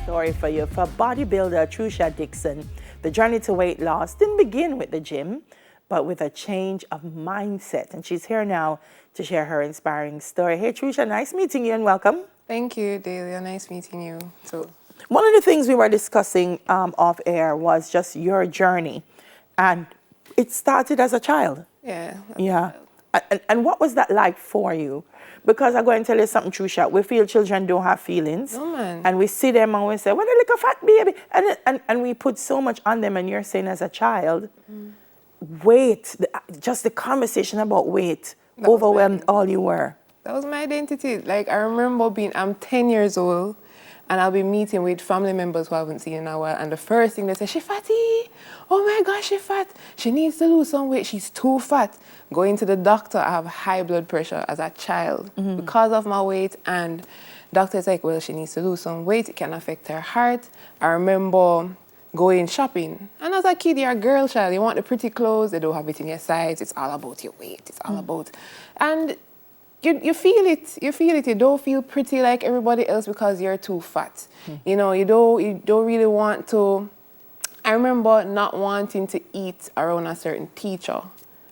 story for you. For bodybuilder Tru-Sha Dixon, the journey to weight loss didn't begin with the gym, but with a change of mindset. And she's here now to share her inspiring story. Hey, Tru-Sha, nice meeting you and welcome. Thank you, Delia. Nice meeting you too. One of the things we were discussing off air was just your journey. And it started as a child. Yeah. Yeah. And what was that like for you? Because I'm going to tell you something, Tru-Sha. We feel children don't have feelings. No, man. And we see them and we say, well, they look a fat baby. And we put so much on them. And you're saying as a child, weight, just the conversation about weight overwhelmed all you were. That was my identity. Like, I remember I'm 10 years old, and I'll be meeting with family members who I haven't seen in a while, and the first thing they say, she fatty. Oh my gosh, she fat. She needs to lose some weight. She's too fat. Going to the doctor, I have high blood pressure as a child because of my weight, and doctor's like, well, she needs to lose some weight. It can affect her heart. I remember going shopping. And as a kid, you're a girl child. You want the pretty clothes. They don't have it in your size. It's all about your weight. It's all about... And you feel it. You feel it. You don't feel pretty like everybody else because you're too fat. You know, you don't really want to... I remember not wanting to eat around a certain teacher.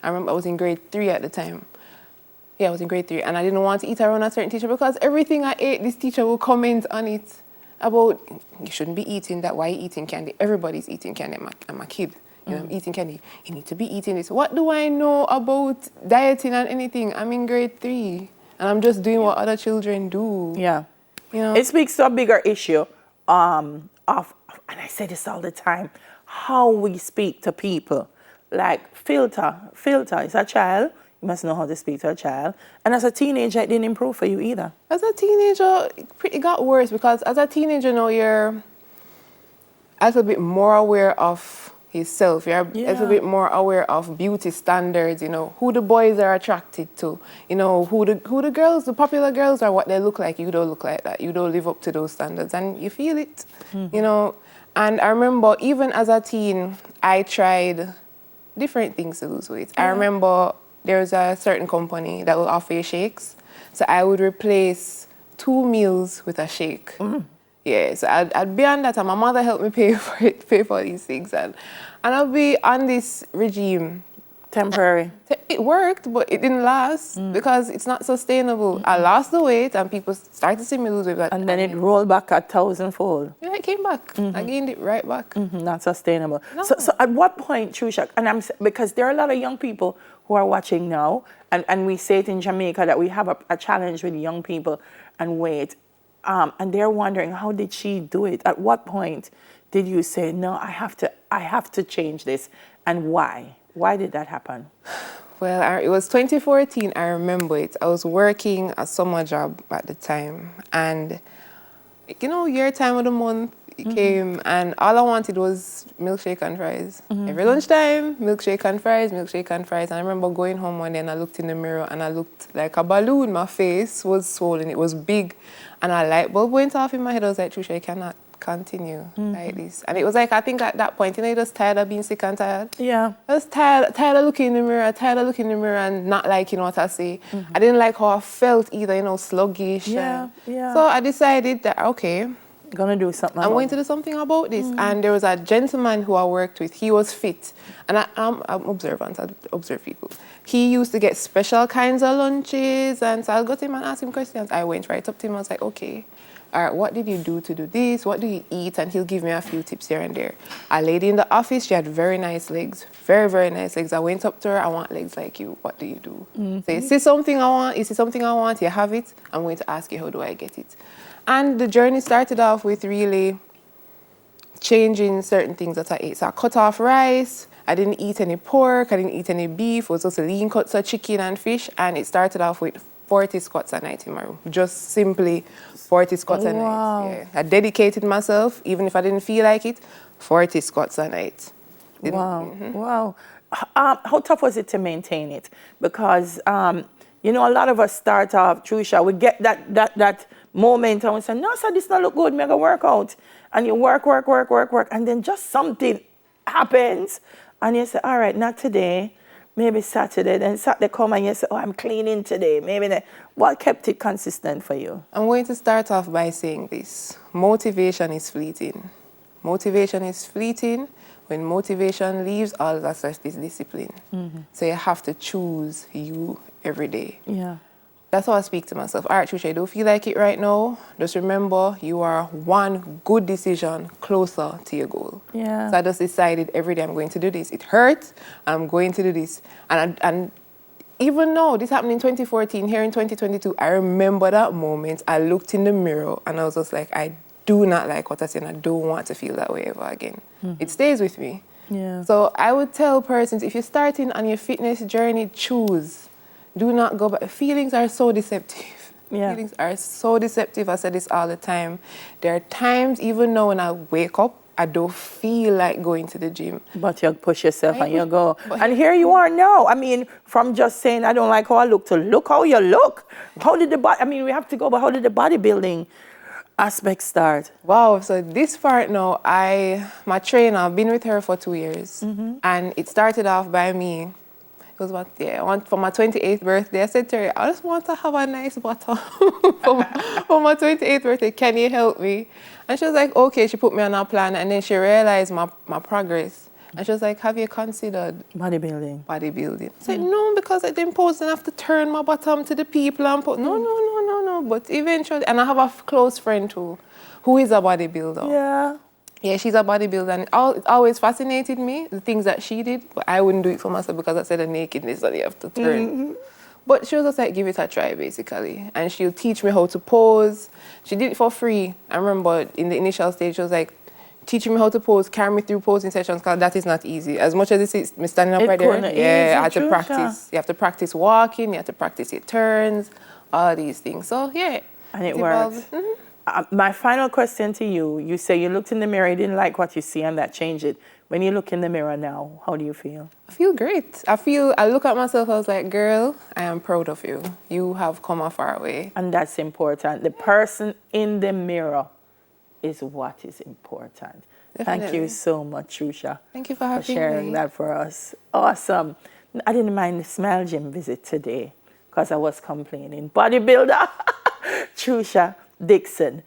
I remember I was in grade 3 at the time. Yeah, I was in grade 3. And I didn't want to eat around a certain teacher because everything I ate, this teacher would comment on it about, you shouldn't be eating that. Why are you eating candy? Everybody's eating candy. I'm a kid. You know, I'm eating candy. You need to be eating this. What do I know about dieting and anything? I'm in grade 3. And I'm just doing what other children do. Yeah. You know? It speaks to a bigger issue of, and I say this all the time, how we speak to people. Like filter. As a child, you must know how to speak to a child. And as a teenager, it didn't improve for you either. As a teenager, it got worse because as a teenager, now you're a little bit more aware of yourself. You're a little bit more aware of beauty standards, you know, who the boys are attracted to, you know, who the girls, the popular girls are, what they look like. You don't look like that. You don't live up to those standards and you feel it, you know. And I remember even as a teen, I tried different things to lose weight. I remember there was a certain company that will offer you shakes. So I would replace 2 meals with a shake. Yeah, so I'd be on that, and my mother helped me pay for these things, and I'll be on this regime. Temporary. It worked, but it didn't last because it's not sustainable. I lost the weight, and people started to see me lose weight. And then it rolled back 1,000-fold. Yeah, it came back. I gained it right back. Not sustainable. No. So at what point, Tru-Sha, and because there are a lot of young people who are watching now, and we say it in Jamaica that we have a challenge with young people and weight. And they're wondering, how did she do it? At what point did you say, no, I have to change this? And why? Why did that happen? Well, it was 2014, I remember it. I was working a summer job at the time. And, you know, your time of the month, it came, and all I wanted was milkshake and fries. Every lunchtime, milkshake and fries, milkshake and fries. And I remember going home one day and I looked in the mirror and I looked like a balloon. My face was swollen, it was big. And a light bulb went off in my head. I was like, Tru-Sha, I cannot continue like this. And it was like, I think at that point, you know, you're just tired of being sick and tired. Yeah. I was tired of looking in the mirror, and not liking what I see. I didn't like how I felt either, you know, sluggish. So I decided that, okay, gonna do something. I'm going to do something about this. And there was a gentleman who I worked with. He was fit. And I'm observant. I observe people. He used to get special kinds of lunches. And so I'll go to him and ask him questions. I went right up to him. I was like, okay, all right, what did you do to do this? What do you eat? And he'll give me a few tips here and there. A lady in the office, she had very nice legs. Very, very nice legs. I went up to her. I want legs like you. What do you do? So you see something I want. You see something I want. You have it. I'm going to ask you, how do I get it? And the journey started off with really changing certain things that I ate. So I cut off rice. I didn't eat any pork. I didn't eat any beef. It was just lean cuts of chicken and fish. And it started off with 40 squats a night in my room. Just simply 40 squats a night. Yeah. I dedicated myself, even if I didn't feel like it, 40 squats a night. Wow. How tough was it to maintain it? Because, you know, a lot of us start off, Tru-Sha, we get that moment and we say, no, sir, this not look good, make a workout. And you work, and then just something happens and you say, all right, not today. maybe Saturday, then Saturday come and you say, oh, I'm cleaning today. Maybe that. What kept it consistent for you? I'm going to start off by saying this. Motivation is fleeting. Motivation is fleeting. When motivation leaves, all that's left is discipline. So you have to choose you every day. Yeah. That's how I speak to myself. All right, Tru-Sha, I don't feel like it right now. Just remember, you are one good decision closer to your goal. Yeah. So I just decided every day I'm going to do this. It hurts, I'm going to do this. And even though this happened in 2014, here in 2022, I remember that moment. I looked in the mirror and I was just like, I do not like what I see and I don't want to feel that way ever again. It stays with me. Yeah. So I would tell persons, if you're starting on your fitness journey, choose. Do not go back. Feelings are so deceptive. Yeah. Feelings are so deceptive. I say this all the time. There are times, even now when I wake up, I don't feel like going to the gym. But you push yourself and you go. But And here you are now. I mean, from just saying, I don't like how I look, to look how you look. How did the body, I mean, we have to go, but how did the bodybuilding aspect start? Wow, so this part now, my trainer, I've been with her for 2 years. And it started off by me. It was for my 28th birthday. I said to her, I just want to have a nice bottom for my 28th birthday. Can you help me? And she was like, okay. She put me on a plan, and then she realized my progress. And she was like, have you considered Bodybuilding. bodybuilding? I said, no, because I didn't post and have to turn my bottom to the people and put, no. But eventually, and I have a close friend who is a bodybuilder. Yeah. Yeah, she's a bodybuilder, and it always fascinated me, the things that she did, but I wouldn't do it for myself because I said the nakedness that you have to turn. But she was just like, give it a try, basically. And she'll teach me how to pose. She did it for free. I remember in the initial stage, she was like, teaching me how to pose, carry me through posing sessions, because that is not easy. As much as this is me standing up right there, I had to practice. You have to practice walking, you have to practice your turns, all these things. So, yeah. And it works. My final question to you, you say you looked in the mirror, you didn't like what you see, and that changed it. When you look in the mirror now, how do you feel? I feel great. I look at myself, I was like, girl, I am proud of you. You have come a far way. And that's important. The person in the mirror is what is important. Definitely. Thank you so much, Tru-Sha. Thank you for having me. sharing that for us. Awesome. I didn't mind the smile gym visit today because I was complaining. Bodybuilder, Tru-Sha Dixon.